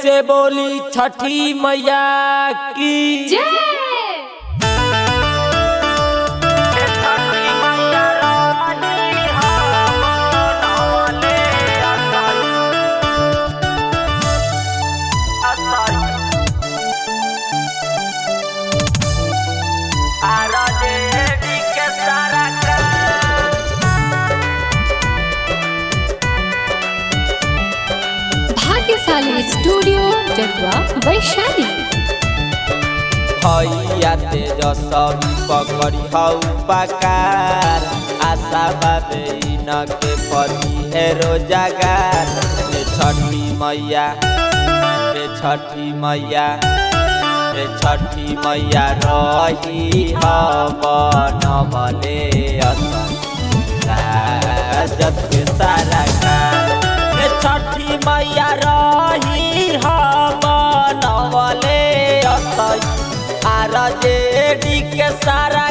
से बोली छठी मैया की जय। भाग्यशाली स्टूडियो जटवा वैशाली। भैया तेजस्वी पकड़ी हऊ पकार आशा बाबे न के पति है रोजगार। छठी मैया छठी मैया छठी मैया रही बनवले जब के सारा छठी मैया रही बनवले आरजेडी के सारा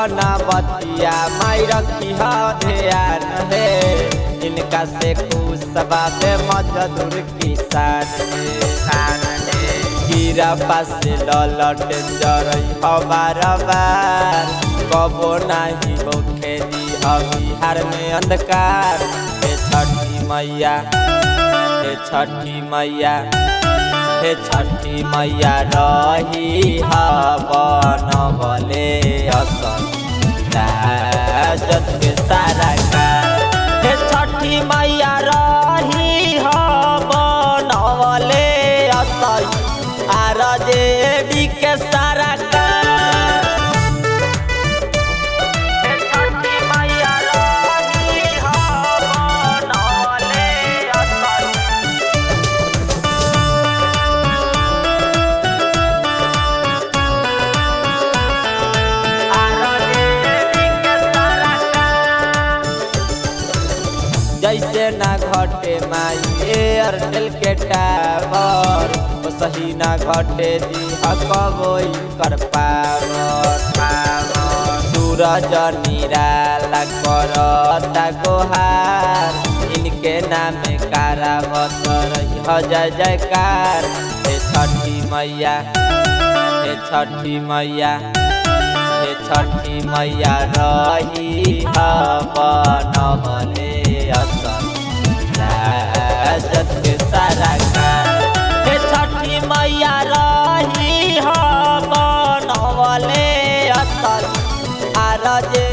ना बतिया माई रखी ध्यान है इनका से खुश बाबे मजदूर किसान गिरा पास ललट जरई बार बार कबो नहीं होखे दी बिहार में अंधकार। छठी मैया छठी मैया छठी मैया रही बनवले जत के सारा छठी मैया रही बनवले आरजेडी के सारा जैसे ना घटे माई एयरटेल के टावर वो सही ना घटे दी हकबोई कर पावर सूरज निराला करता गोहार इनके नाम कारावत रही जय जयकार। छठी मैया छठी मैया छठी मैया रही बनवले जत के सारा छठी मैया रही बनवले आरजे